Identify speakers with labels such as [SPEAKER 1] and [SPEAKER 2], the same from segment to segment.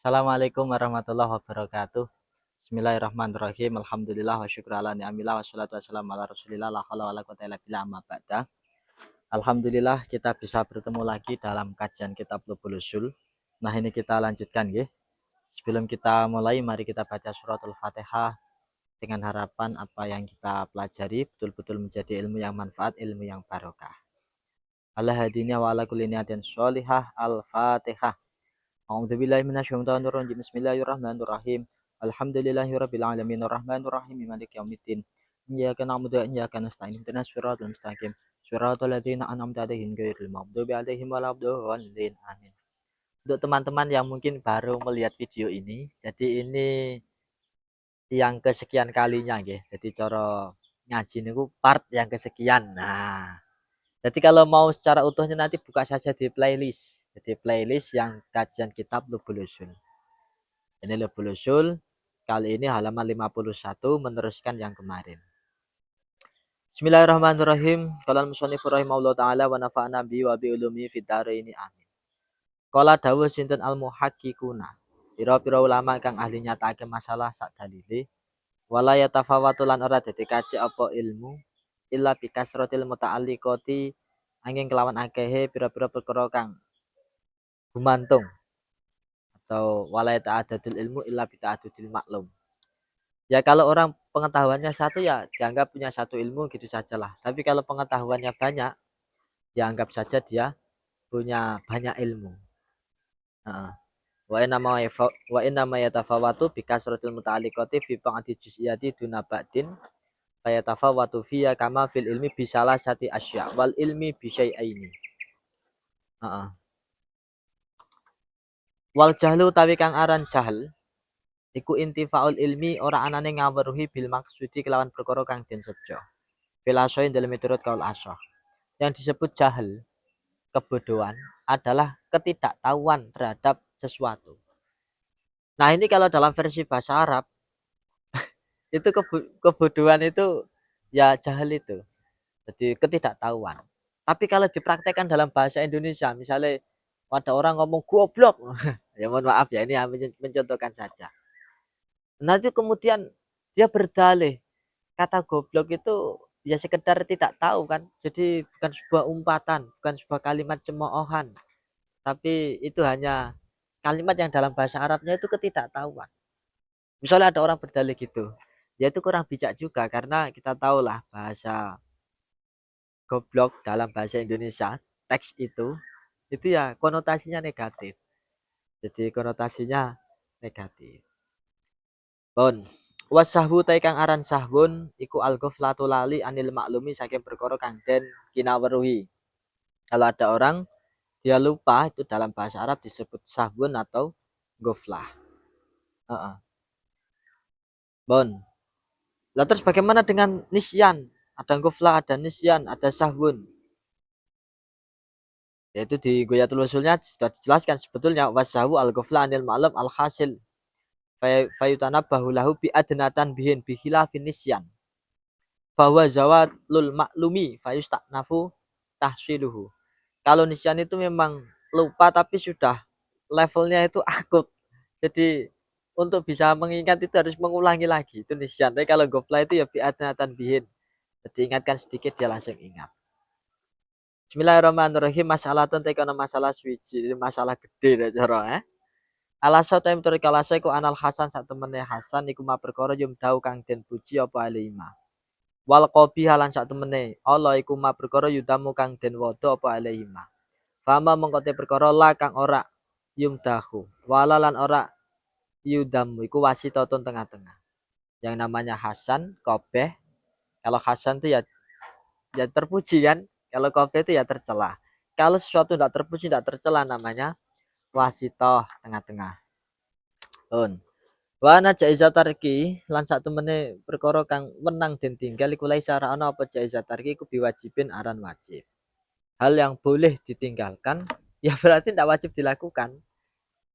[SPEAKER 1] Assalamualaikum warahmatullahi wabarakatuh. Bismillahirrahmanirrahim. Alhamdulillah wa syukur ala ni'amillah wassalatu wassalamu ala rasulillah la haula wala quwata illa billah amma ba'da. Alhamdulillah kita bisa bertemu lagi dalam kajian kitab Lubul Usul. Nah, ini kita lanjutkan nggih. Sebelum kita mulai, mari kita baca suratul Fatihah dengan harapan apa yang kita pelajari betul-betul menjadi ilmu yang manfaat, ilmu yang barokah. Ala hadiniya wa ala kulli niyatin sholihah. Al-Fatihah. A'udzubillahi minasyaitonirrajim. Bismillahirrahmanirrahim. Alhamdulillahirabbil alamin arrahmanir rahim maliki yaumiddin. Iyyaka na'budu wa iyyaka nasta'in. Ihdinas siratal mustaqim. Shiratal ladzina an'amta 'alaihim ghairil maghdubi 'alaihim waladdallin. Amin. Untuk teman-teman yang mungkin baru melihat video ini, jadi ini yang kesekian kalinya nggih. Jadi cara ngaji niku part yang kesekian. Nah, jadi kalau mau secara utuhnya nanti buka saja di playlist. Jadi playlist yang kajian kitab Lubul Usul. Ini Lubul Usul. Kali ini halaman 51 meneruskan yang kemarin. Bismillahirrahmanirrahim. Qala al-musannif rahimahullah taala wa nafa'na bi wa bi ulumi fid dharain amin. Qala dawuh sinten al-muhaqqiquna. Pira-pira ulama kang ahli nyatakake masalah sak dalile wala yatafawatu lan ora dadi kaji apa ilmu illa bi kasratil muta'alliqati angin kelawan akehe pira-pira perkara kang gumantung atau wala ta'addudul ilmu illa bi ta'addudil maklum. Ya kalau orang pengetahuannya satu ya dianggap punya satu ilmu gitu sajalah. Tapi kalau pengetahuannya banyak, dianggap saja dia punya banyak ilmu. Heeh. Wa inna ma yatafawatu bi kasratil muta'alliqati fi ba'di juz'iyati duna ba'din fa yatafawatu fiya kama fil ilmi bi salasati asya wal ilmi bi syai'aini. Heeh. Wal jahlu tawi kang aran jahl iku intifaul ilmi ora anane ngaweruhi bil maksudi kelawan perkara kang den sejo. Filasoin dalam miturut kaul asyah. Yang disebut jahil, kebodohan adalah ketidaktahuan terhadap sesuatu. Nah, ini kalau dalam versi bahasa Arab itu kebodohan itu ya jahil itu. Jadi ketidaktahuan. Tapi kalau dipraktekkan dalam bahasa Indonesia, misalnya ada orang ngomong goblok, ya mohon maaf ya, ini mencontohkan saja. Nah, itu kemudian dia berdalih kata goblok itu ya sekedar tidak tahu kan. Jadi bukan sebuah umpatan, bukan sebuah kalimat cemoohan, tapi itu hanya kalimat yang dalam bahasa Arabnya itu ketidaktahuan. Misalnya ada orang berdalih gitu, ya itu kurang bijak juga karena kita tahulah bahasa goblok dalam bahasa Indonesia teks itu ya konotasinya negatif. Jadi konotasinya negatif. Bon. Wasahwu ta kang aran sahwun iku al-ghaflatu lali anil maklumi saking perkara kang den kinaweruhi. Kalau ada orang dia lupa itu dalam bahasa Arab disebut sahwun atau ghaflah. Heeh. Bon. Lah terus bagaimana dengan nisyan? Ada ghaflah, ada nisyan, ada sahwun. Yaitu di Ghayatul Usulnya sudah dijelaskan sebetulnya wasahwu al-ghaflah anil ma'lum al-hasil fayutanabbahu lahu bi adnatan bihin bi khilafin nisyan. Bahwa zawalul maklumi fayusta'nafu tahsiluhu. Kalau nisyan itu memang lupa tapi sudah levelnya itu akut. Jadi untuk bisa mengingat itu harus mengulangi lagi. Itu nisyan. Tapi kalau gofla itu ya bi'adnatan bihin. Jadi ingatkan sedikit dia langsung ingat. Bismillahirrahmanirrahim. Masalah tentang masalah swiji. Masalah gede cara. Alasa tem tur kalasa iku anal Hasan sak temene Hasan iku ma perkara yum dau kang den puji apa alima. Wal qabi halan sak temene Allah iku ma perkara yudamu kang den wada apa alima. Fama mengkote perkara la kang ora yumdahu. Wala lan ora yudamu iku wasitatun tengah-tengah. Yang namanya Hasan, qabeh. Kalau Hasan itu ya terpuji kan? Kalau qabeh itu ya tercela. Kalau sesuatu tidak terpuji, tidak tercela namanya wasitoh tengah-tengah. Wa ana jaizatarki lan sak temene perkara kang wenang den tinggal iku laisa ana apa jaizatarki iku biwajibin aran wajib. Hal yang boleh ditinggalkan ya berarti tidak wajib dilakukan.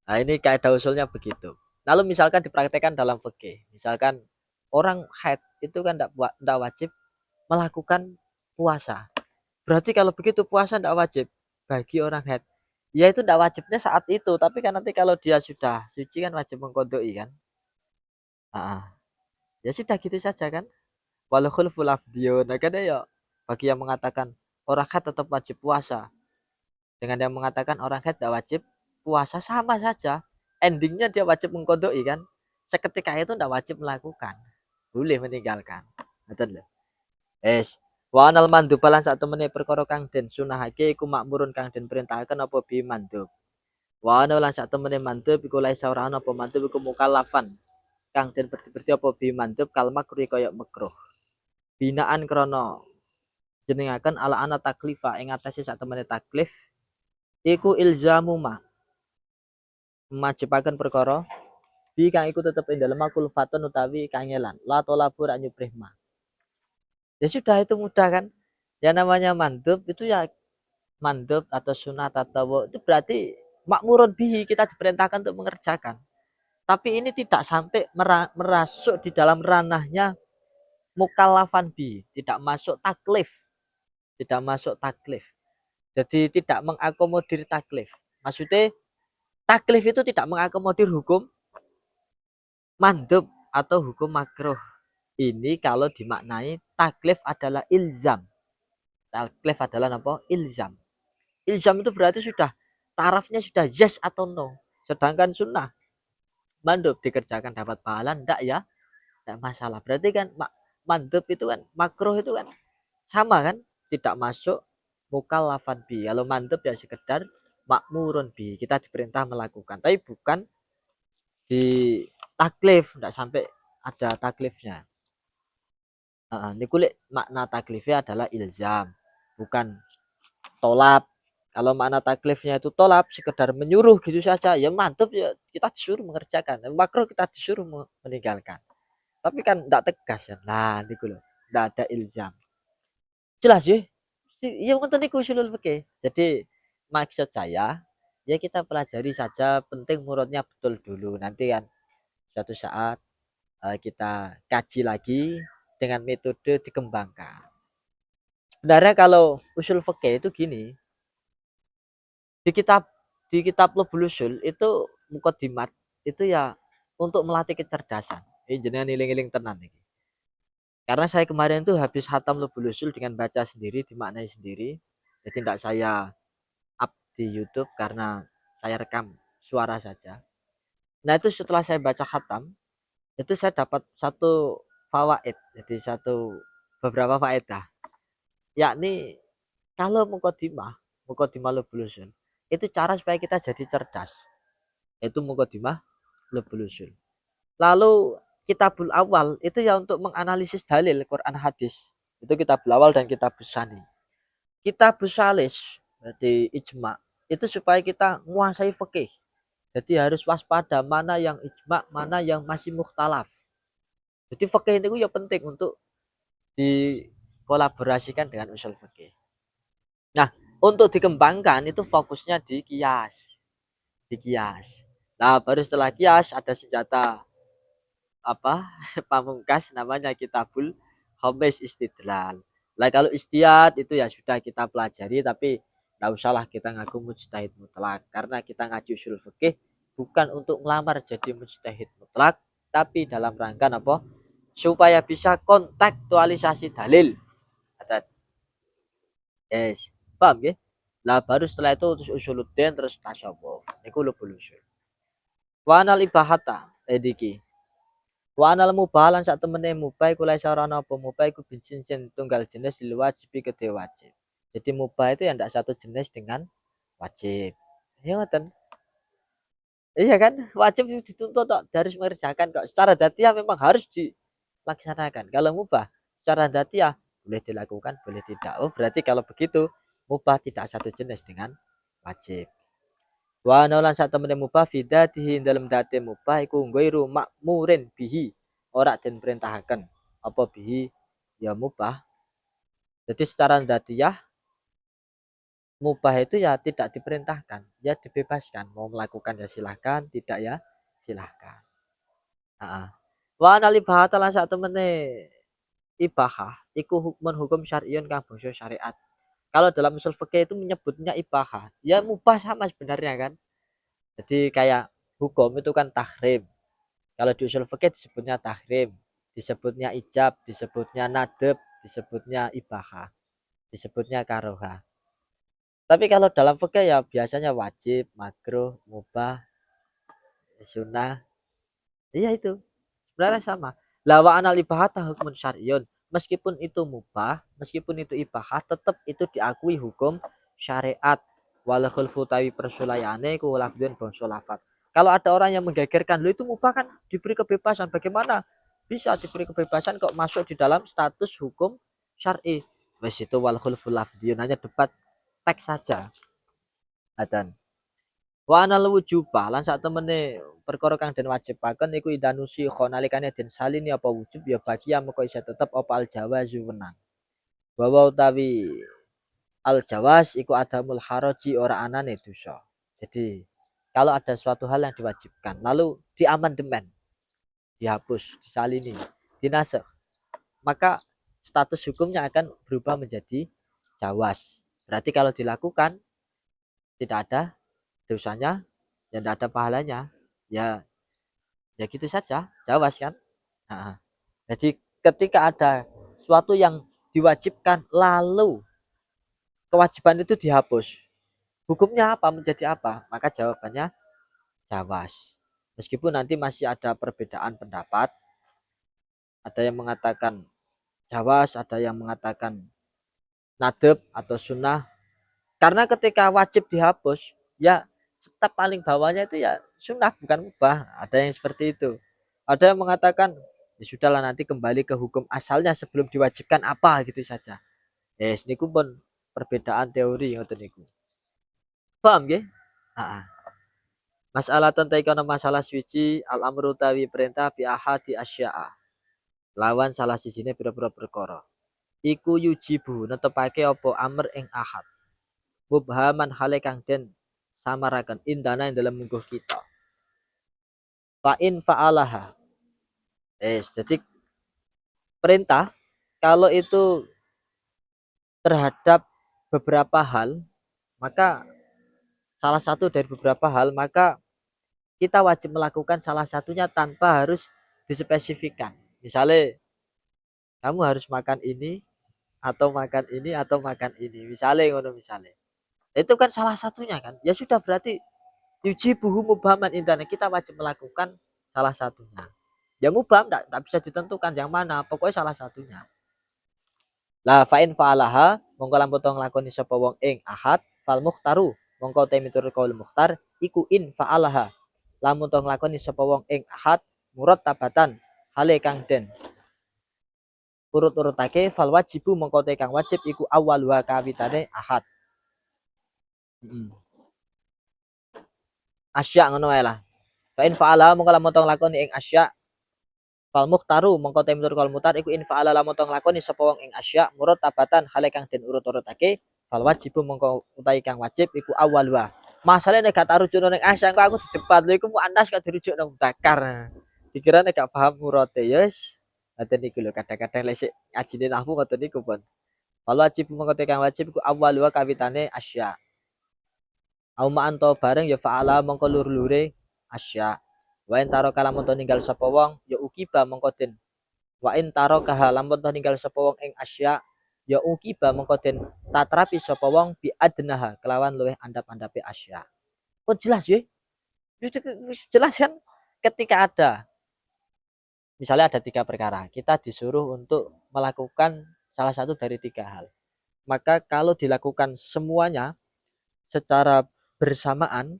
[SPEAKER 1] Nah, ini kaidah usulnya begitu. Lalu misalkan dipraktekkan dalam fikih. Misalkan orang haid itu kan tidak wajib melakukan puasa. Berarti kalau begitu puasa tidak wajib bagi orang haid. Ya itu tidak wajibnya saat itu, tapi kan nanti kalau dia sudah suci kan wajib mengkodoi kan. Ah, ya sudah gitu saja kan. Walau khulful afdiyun. Nah, kan ya bagi yang mengatakan orang haid tetap wajib puasa dengan yang mengatakan orang haid tidak wajib puasa sama saja. Endingnya dia wajib mengkodoi kan. Seketika itu tidak wajib melakukan, boleh meninggalkan. Betul loh. Es. Wa anal mandub lan sak temene perkara kang den sunahake iku makmurun kang den perintahaken apa bi mandub. Wa ana lan sak temene mandub iku laisa ora ana apa mandub iku mukallafan kang den berarti apa bi mandub kal makruh kaya makruh. Binaan krana jenengaken ala ana taklifa ing atase sak temene taklif iku ilzamu ma majibaken perkara bi kang iku tetep ing dalem kulfatun utawi kangelan la tolabu ra nyubrih ma. Ya sudah itu mudah kan. Ya namanya mandub itu ya mandub atau sunat atau itu berarti makmurun bihi kita diperintahkan untuk mengerjakan. Tapi ini tidak sampai merasuk di dalam ranahnya mukallafan bi, tidak masuk taklif, tidak masuk taklif. Jadi tidak mengakomodir taklif. Maksudnya taklif itu tidak mengakomodir hukum mandub atau hukum makruh. Ini kalau dimaknai taklif adalah ilzam. Taklif adalah apa? Ilzam. Ilzam itu berarti sudah tarafnya sudah yes atau no. Sedangkan sunnah mandub dikerjakan dapat pahala enggak ya? Enggak masalah. Berarti kan mandub itu kan makruh itu kan sama kan? Tidak masuk mukallafan bi. Kalau mandub ya sekedar makmurun bi. Kita diperintah melakukan, tapi bukan di taklif, enggak sampai ada taklifnya. Ini kulit makna taklifnya adalah ilzam, bukan tolap. Kalau makna taklifnya itu tolap, sekedar menyuruh gitu saja, ya mantap ya kita disuruh mengerjakan. Makro kita disuruh meninggalkan. Tapi kan tidak tegas ya. Nah, ini loh, tidak ada ilzam. Jelas ya? Ya ngoten niku usulul fikih. Jadi maksud saya ya kita pelajari saja, penting muridnya betul dulu. Nanti kan suatu saat kita kaji lagi dengan metode dikembangkan. Sebenarnya kalau usul fikih itu gini, di kitab Lubul Usul itu mukadimat itu ya untuk melatih kecerdasan. Ini jenengan iling-iling tenan nih. Karena saya kemarin tuh habis hatam Lubul Usul dengan baca sendiri, dimaknai sendiri. Jadi tidak saya up di YouTube karena saya rekam suara saja. Nah itu setelah saya baca khatam, itu saya dapat satu fawaid, jadi beberapa faedah, yakni kalau mukadimah Lubul Usul, itu cara supaya kita jadi cerdas, itu mukadimah Lubul Usul. Lalu kitabul awal itu ya untuk menganalisis dalil Quran hadis, itu kitabul awal dan kitabul sani. Kitabul salis berarti ijma, itu supaya kita menguasai fikih. Jadi harus waspada mana yang ijma, mana yang masih mukhtalaf. Jadi fikih itu ya penting untuk dikolaborasikan dengan usul fikih. Nah, untuk dikembangkan itu fokusnya di kias. Di kias. Nah, baru setelah kias ada senjata apa pamungkas namanya kitabul Homes Istidlal. Lah kalau istiad itu ya sudah kita pelajari, tapi nggak usahlah kita ngaku mujtahid mutlak, karena kita ngaji usul fikih bukan untuk melamar jadi mujtahid mutlak, tapi dalam rangka apa? Supaya bisa kontekstualisasi dalil. Yes, paham ya? Lah baru setelah itu terus usuluddin terus tasawuf. Niku lubul usul. Wa anal ibahata ediki. Wa anal mubalan sak temene mubah iku laisa ora ana apa mubah iku binsin tunggal jenis lil wajib ke wajib. Jadi mubah itu yang tidak satu jenis dengan wajib. Ya ngoten. Iya kan? Wajib dituntut kok, harus mengerjakan kok. Secara datiah memang harus dilaksanakan. Kalau mubah secara datiah boleh dilakukan, boleh tidak. Oh, berarti kalau begitu mubah tidak satu jenis dengan wajib. Wa nalan sak temene mubah fidatihi dalam date mubah iku ghairu makmurin bihi, ora den perintahaken apa bihi ya mubah. Jadi secara datiah mubah itu ya tidak diperintahkan, ya dibebaskan. Mau melakukan ya silahkan, tidak ya silahkan. Heeh. Wa anal ibahata lan sak temene ibahah iku hukum syar'iyyun kang bangsa syariat. Kalau dalam usul fikih itu menyebutnya ibahah, ya mubah sama sebenarnya kan. Jadi kayak hukum itu kan tahrim. Kalau di usul fikih disebutnya tahrim, disebutnya ijab, disebutnya nadab, disebutnya ibahah, disebutnya karohah. Tapi kalau dalam fikih ya biasanya wajib, makruh, mubah, sunnah. Iya itu. Sebenarnya sama. Lawa anal ibahata hukumun syariun. Meskipun itu mubah, meskipun itu ibahah, tetap itu diakui hukum syariat. Walau khulfu tawi persulayane ku lafdun bangsa lafat. Kalau ada orang yang menggegerkan, lu itu mubah kan diberi kebebasan. Bagaimana bisa diberi kebebasan kok masuk di dalam status hukum syar'i? Wes itu wal khulfu lafdun, hanya debat teks saja. Adan. Wa anal wujuba lan sak temene perkara kang den wajibaken iku idanusi nalikane den salini apa wujub ya bagi yang mengko isa tetep apa al jawazu wenang. Bahwa utawi al jawaz iku adamul haraji ora anane dosa. Jadi kalau ada suatu hal yang diwajibkan lalu diamandemen, dihapus, disalini, dinasakh, maka status hukumnya akan berubah menjadi jawaz. Berarti kalau dilakukan tidak ada dosanya dan tidak ada pahalanya. Ya ya gitu saja, jawas kan. Nah, jadi ketika ada suatu yang diwajibkan lalu kewajiban itu dihapus, hukumnya apa, menjadi apa, maka jawabannya jawas. Meskipun nanti masih ada perbedaan pendapat, ada yang mengatakan jawas, ada yang mengatakan nadab atau sunnah, karena ketika wajib dihapus ya step paling bawahnya itu ya sunnah bukan mubah, ada yang seperti itu. Ada yang mengatakan ya sudahlah nanti kembali ke hukum asalnya sebelum diwajibkan apa gitu saja. Niku pun perbedaan teori ngoten niku. Paham nggih? Heeh. Masalah tentang kono masalah suci al amru tawi perintah bi ahadi asya'a. Lawan salah sijine pira-pira perkara. Iku yujibu netepake apa amr ing ahad. Mubhaman hale kang den samaraken indana yang dalam mungguh kita. Fa in fa'alaha. Jadi perintah kalau itu terhadap beberapa hal, maka salah satu dari beberapa hal, maka kita wajib melakukan salah satunya tanpa harus dispesifikkan. Misalnya kamu harus makan ini atau makan ini atau makan ini. Misalnya ngono misalnya. Itu kan salah satunya kan. Ya sudah berarti yujibuhu mubhaman indana, kita wajib melakukan salah satunya. Yang mubham enggak bisa ditentukan yang mana, pokoknya salah satunya. Lah fa'in fa'alaha mongko lamun to nglakoni sapa wong ing ahad fal mukhtaru mongko te miturut kaul mukhtar iku in fa'alaha lamun to nglakoni sapa wong ing ahad murattabatan hale kang den urut-urutake fal wajibu mongko te kang wajib iku awal wa kawitane ahad. Asya ngono wae lah. Fa'in fa'alaha mongko lamun to nglakoni ing asya fal mukhtaru mongko te miturut kaul mukhtar iku in fa'ala lamun to nglakoni sapa wong ing asya murattabatan hale kang den urut-urutake fal wajibu mongko utahi kang wajib iku awal wa. Masalahnya nek gak tarujuk ning asya kok aku di depan lho iku mu andas gak dirujuk nang bakar. Dikira nek gak paham murate yes. Ngoten niku lho kadang-kadang lek sik ngajine nahwu ngoten niku pun. Fal wajibu mongko te kang wajib iku awal wa kawitane asya. Au ma anto bareng ya fa'ala mongko lur-lure asya. Wa entaro kalamun to ninggal sapa wong ya ukiba mongko den wa in tarakaha lamun to ninggal sapa wong ing asya ya ukiba mengko den tatrapi sapa wong bi adnaha kelawan luweh andap-andape asya. Oh jelas ya? Jelas kan ketika ada misalnya ada 3 perkara, kita disuruh untuk melakukan salah satu dari 3 hal. Maka kalau dilakukan semuanya secara bersamaan,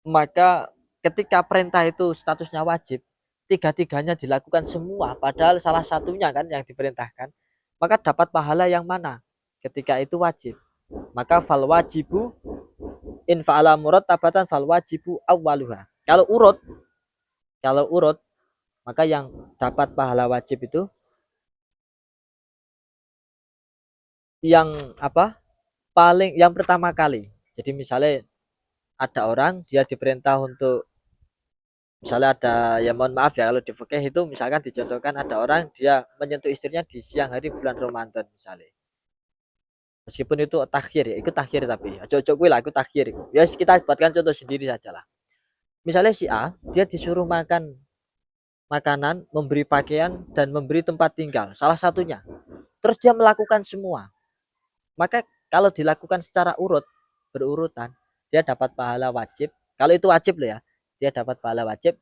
[SPEAKER 1] maka ketika perintah itu statusnya wajib, tiga-tiganya dilakukan semua padahal salah satunya kan yang diperintahkan, maka dapat pahala yang mana ketika itu wajib. Maka fal wajibu in fa'ala murattabatan fal wajibu awwaluha. Kalau urut maka yang dapat pahala wajib itu yang apa, paling yang pertama kali. Jadi misalnya ada orang dia diperintah untuk, misalnya ada, ya mohon maaf ya kalau di fikih itu misalkan dicontohkan ada orang dia menyentuh istrinya di siang hari bulan Ramadan misalnya. Meskipun itu takhir ya, ikut takhir tapi ojo-ojo gue lah, ikut takhir itu. Ya kita buatkan contoh sendiri saja lah. Misalnya si A, dia disuruh makan makanan, memberi pakaian, dan memberi tempat tinggal. Salah satunya. Terus dia melakukan semua. Maka kalau dilakukan secara berurutan, dia dapat pahala wajib. Kalau itu wajib loh ya, dia dapat pahala wajib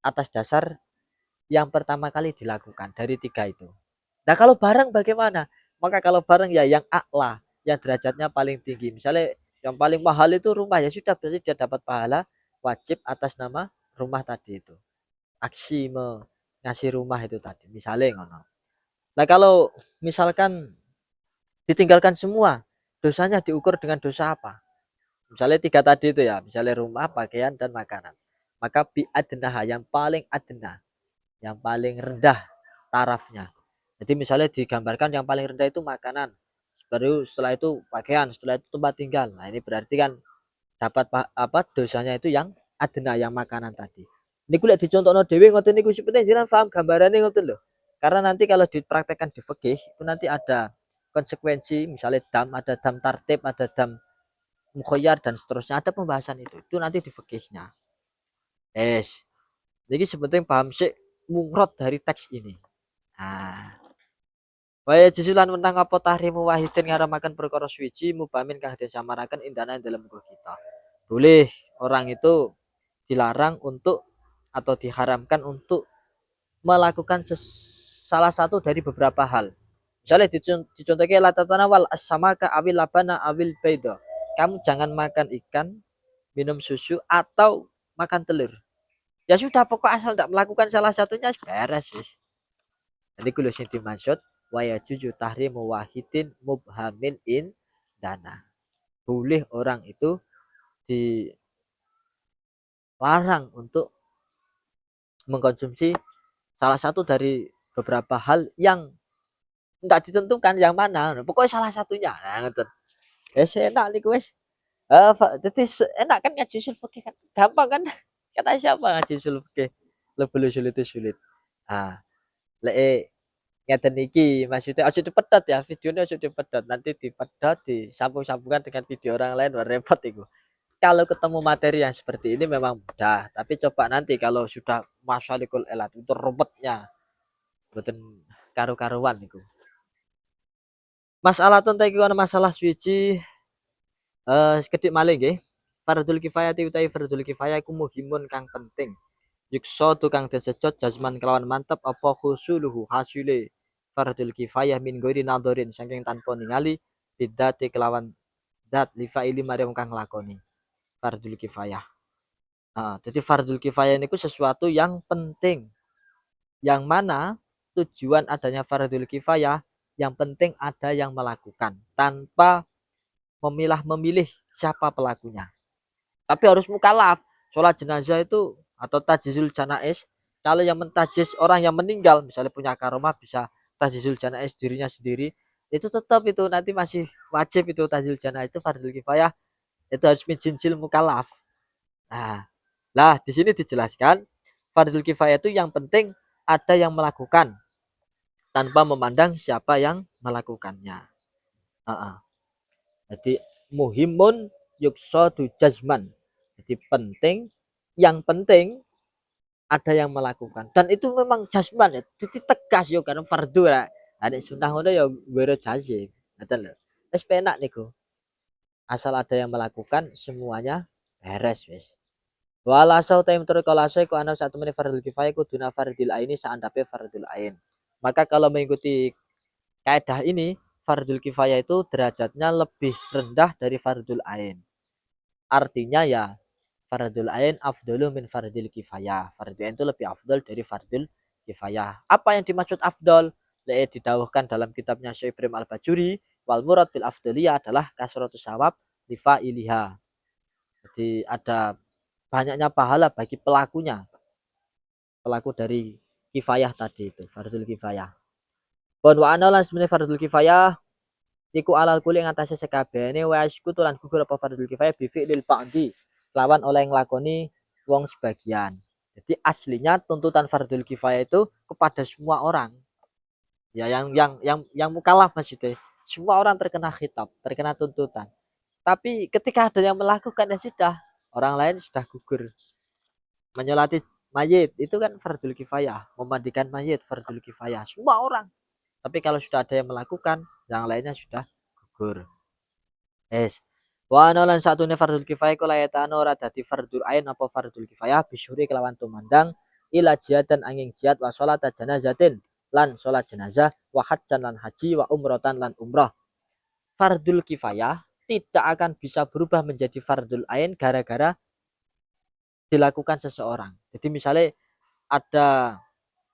[SPEAKER 1] atas dasar yang pertama kali dilakukan dari 3 itu. Nah kalau bareng bagaimana? Maka kalau bareng ya yang a'la, yang derajatnya paling tinggi. Misalnya yang paling mahal itu rumah, ya sudah berarti dia dapat pahala wajib atas nama rumah tadi itu. Aksi ngasih rumah itu tadi. Misalnya ngono. Nah kalau misalkan ditinggalkan semua, dosanya diukur dengan dosa apa? Misalnya 3 tadi itu ya, misalnya rumah, pakaian, dan makanan. Maka bi'adnaha, yang paling adna, yang paling rendah tarafnya. Jadi misalnya digambarkan yang paling rendah itu makanan, baru setelah itu pakaian, setelah itu tempat tinggal. Nah ini berarti kan dapat apa dosanya itu yang adna, yang makanan tadi. Ini kuliah dicontohno dhewe ngoten niku sebenarnya jenengan paham gambarannya ngoten loh. Karena nanti kalau dipraktekkan di fikih itu nanti ada konsekuensi, misalnya dam, ada dam tartib, ada dam mukhayyar, dan seterusnya, ada pembahasan itu. Itu nanti di fikihnya. Yes. Jadi sebetulnya paham sih murad dari teks ini. Nah, waya jisulan menang apa tahrimu wahidin ngaramakan perkara suwiji mubamin kang den samaraken indana dalam buku kita. Boleh orang itu dilarang untuk atau diharamkan untuk melakukan salah satu dari beberapa hal. Misalnya dicontohkan la tatanawal as-samaka awil labana awil baida. Kamu jangan makan ikan, minum susu, atau makan telur. Ya sudah, pokok asal tidak melakukan salah satunya beres wis. Jadi kulo sing dimaksud wa yajuju tahrimu wahidin mubhamin in dana. Boleh orang itu dilarang untuk mengkonsumsi salah satu dari beberapa hal yang tidak ditentukan yang mana. Pokoknya salah satunya. Nah, ngoten. Wis enak niku wis. Jadi enak kan ngaji usul fikih kan. Gampang kan? Kata siapa ngaji usul fikih? Lebih sulit itu sulit. Ah, lek ngeten iki maksudnya aja dipedot ya, videonya aja dipedot, nanti dipedot disambung-sambungkan dengan video orang lain, wah repot itu. Kalau ketemu materi yang seperti ini memang mudah, tapi coba nanti kalau sudah masalikul elat itu rumetnya mboten karu-karuan itu. Masalah tentang iki masalah suci kedik malih nggih. Fardul kifayah utawi fardul kifayah iku muhimun kang penting. Yukso tukang desejot jasman kelawan mantep apa khusuluhu hasile fardul kifayah min ghairi nadharin saking tanpa ningali bidati kelawan dat lifa ili mari wong kang lakoni fardul kifayah. Jadi fardul kifayah niku sesuatu yang penting. Yang mana tujuan adanya fardul kifayah yang penting ada yang melakukan tanpa memilah-memilih siapa pelakunya. Tapi harus mukalaf. Sholat jenazah itu atau tajizul janais, kalau yang mentajis orang yang meninggal misalnya punya karomah bisa tajizul janais dirinya sendiri, itu tetap itu nanti masih wajib itu tajizul janais, itu fardhu kifayah, itu harus min jinsil mukalaf. Nah, lah di sini dijelaskan fardhu kifayah itu yang penting ada yang melakukan tanpa memandang siapa yang melakukannya. Jadi muhimun yuksadu jazman. Jadi penting, yang penting ada yang melakukan. Dan itu memang jazman ya. Jadi tegas yo karena fardu lah. Ada sunnah ngono ya wero jazim. Ngoten lho. Wis penak niku. Asal ada yang melakukan semuanya beres wis. Wala sau ta imtur kala ku ana satu menit fardul kifayah kuduna fardil aini saandape fardul ain. Maka kalau mengikuti kaidah ini fardul kifayah itu derajatnya lebih rendah dari fardul ain. Artinya ya fardul ain afdalu min fardil kifayah. Fardul ain itu lebih afdal dari fardul kifayah. Apa yang dimaksud afdal? Didawuhkan dalam kitabnya Syekh Ibrahim Al-Bajuri, wal murad bil afdaliyah adalah kasratus sawab lifa iliha. Jadi ada banyaknya pahala bagi pelakunya. Pelaku dari kifayah tadi itu, fardul kifayah. Wa ana lan sebenarnya fardul kifayah iku alal kuli ngatasé sekabehane wa iskutu lan gugur apa fardul kifayah bi fi'lil ba'di lawan oleh nglakoni wong sebagian. Jadi aslinya tuntutan fardul kifayah itu kepada semua orang. Ya yang mukallaf maksudnya. semua orang terkena khitab, terkena tuntutan. Tapi ketika ada yang melakukan ya sudah, orang lain sudah gugur. Menyolati mayit itu kan fardul kifayah, memandikan mayit fardul kifayah, semua orang. Tapi kalau sudah ada yang melakukan, yang lainnya sudah gugur. Yes. Wa ana lan satune fardul kifayah kula yatano ora dadi fardul ain apa fardul kifayah bisyuri kelawan tumandang ila jihad angin jihad wa salat janazatin lan salat jenazah wa hajjan lan haji wa umrotan lan umrah. Fardul kifayah tidak akan bisa berubah menjadi fardul ain gara-gara dilakukan seseorang. Jadi misalnya ada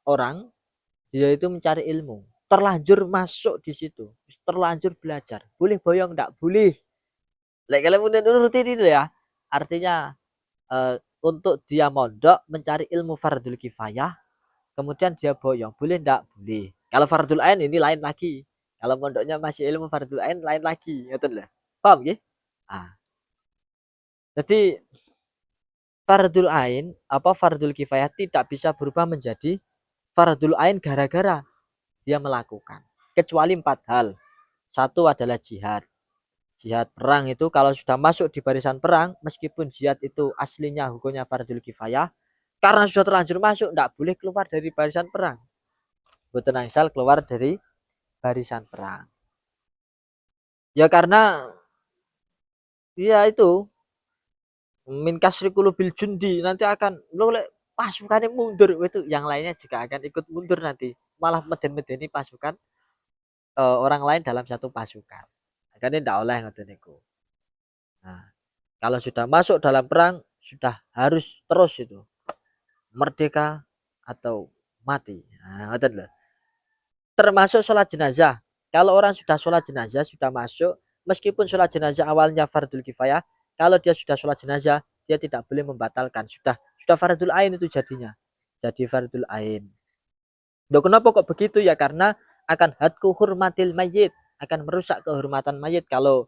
[SPEAKER 1] orang dia itu mencari ilmu, terlanjur masuk di situ, terlanjur belajar. Boleh boyong enggak? Boleh. Like kalian udah nurutin itu ya. Artinya untuk dia mondok mencari ilmu fardul kifayah, kemudian dia boyong, boleh enggak? Boleh. Kalau fardul ain ini lain lagi. Kalau mondoknya masih ilmu fardul ain lain lagi, ngoten lho. Paham nggih? Ah, jadi fardul ain apa fardul kifayah tidak bisa berubah menjadi fardul ain gara-gara dia melakukan. Kecuali 4 hal. Satu adalah jihad. Jihad perang itu kalau sudah masuk di barisan perang, meskipun jihad itu aslinya hukumnya fardul kifayah, karena sudah terlanjur masuk, tidak boleh keluar dari barisan perang. Betul asal keluar dari barisan perang. Ya karena ya itu min kasri bil jundi nanti akan lolek pasukannya mundur itu yang lainnya juga akan ikut mundur nanti malah meden-medeni pasukan orang lain dalam satu pasukan. Makanya tidak oleh ngoten niku. Nah, kalau sudah masuk dalam perang sudah harus terus itu merdeka atau mati. Nah, ngoten lho. Termasuk sholat jenazah. Kalau orang sudah sholat jenazah sudah masuk, meskipun sholat jenazah awalnya fardul kifayah, kalau dia sudah sholat jenazah dia tidak boleh membatalkan. Sudah fardul ain itu jadinya. Jadi fardul ain. Loh, kenapa kok begitu ya? Karena akan hadku hurmatil mayit, akan merusak kehormatan mayit kalau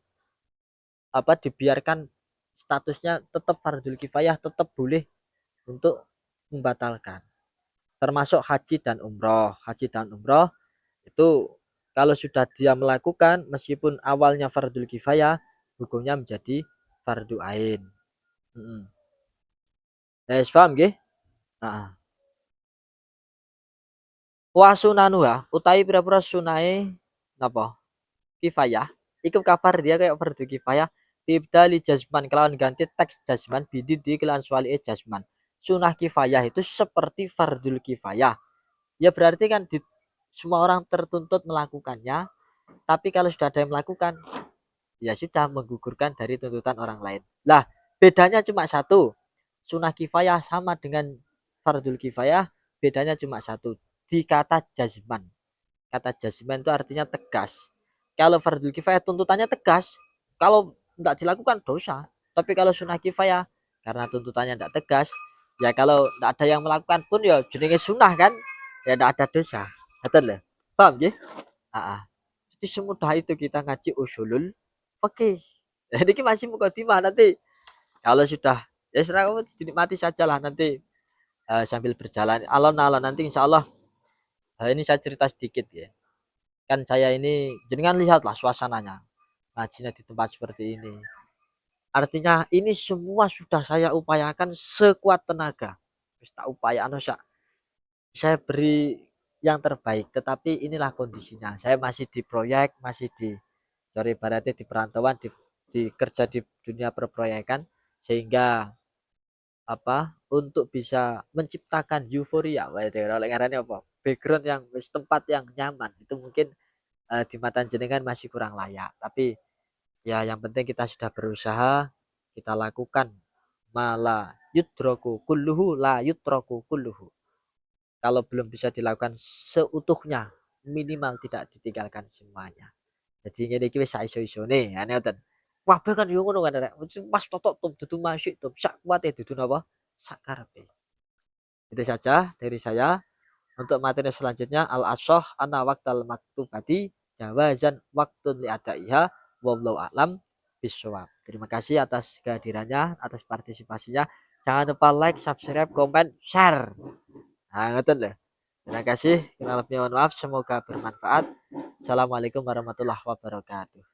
[SPEAKER 1] dibiarkan statusnya tetap fardul kifayah, tetap boleh untuk membatalkan. Termasuk haji dan umroh. Haji dan umroh itu kalau sudah dia melakukan meskipun awalnya fardul kifayah, hukumnya menjadi fardu ain. Heeh. Paham nggih? Heeh. Wa sunanuha utawi pira-pira sunahe napa? Kifayah. Iku kafar dia kayak fardu kifayah ibdali jazman kelawan ganti teks jazman bididi kelawan swali jazman. Sunah kifayah itu seperti fardul kifayah. Ya berarti kan semua orang tertuntut melakukannya, tapi kalau sudah ada yang melakukan, ya sudah menggugurkan dari tuntutan orang lain. Lah, bedanya cuma satu. Sunah kifayah sama dengan fardul kifayah, bedanya cuma satu. Di kata jazman. Kata jazman itu artinya tegas. Kalau fardul kifayah tuntutannya tegas, kalau tidak dilakukan dosa. Tapi kalau sunah kifayah karena tuntutannya tidak tegas, ya kalau tidak ada yang melakukan pun ya jenenge sunah kan, ya tidak ada dosa. Betul loh. Paham ya? Jadi semudah itu kita ngaji usulul fikih. Jadi ini masih mukadimah nanti kalau sudah ya serah kamu dinikmati sajalah nanti sambil berjalan alon-alon nanti insya Allah ini saya cerita sedikit ya. Kan saya ini jenengan lihatlah suasananya ngajinya di tempat seperti ini. Artinya ini semua sudah saya upayakan sekuat tenaga. Tak upaya saya beri yang terbaik, tetapi inilah kondisinya. Saya masih di proyek, masih di sorry ibaratnya di perantauan, di kerja di dunia perproyekan, sehingga untuk bisa menciptakan euforia, background yang tempat yang nyaman itu mungkin di mata jenengan masih kurang layak, tapi ya yang penting kita sudah berusaha, kita lakukan mala yutroku kulluhu la yutroku kulluhu. Kalau belum bisa dilakukan seutuhnya, minimal tidak ditinggalkan semuanya. Jadi ngene iki wis iso-isone, ane ngoten. Kabeh kan yo ngono kan arek. Pas totok dudu masyik to, sak kuwate dudu napa? Sak karepe. Itu saja dari saya. Untuk materi selanjutnya al-ashah ana waqtal maktubati jawazan waktun li adaiha wallahu a'lam bishawab. Terima kasih atas kehadirannya, atas partisipasinya. Jangan lupa like, subscribe, komen, share. Nah, ngoten lho. Terima kasih. Kurang lebih mohon maaf. Semoga bermanfaat. Assalamualaikum warahmatullahi wabarakatuh.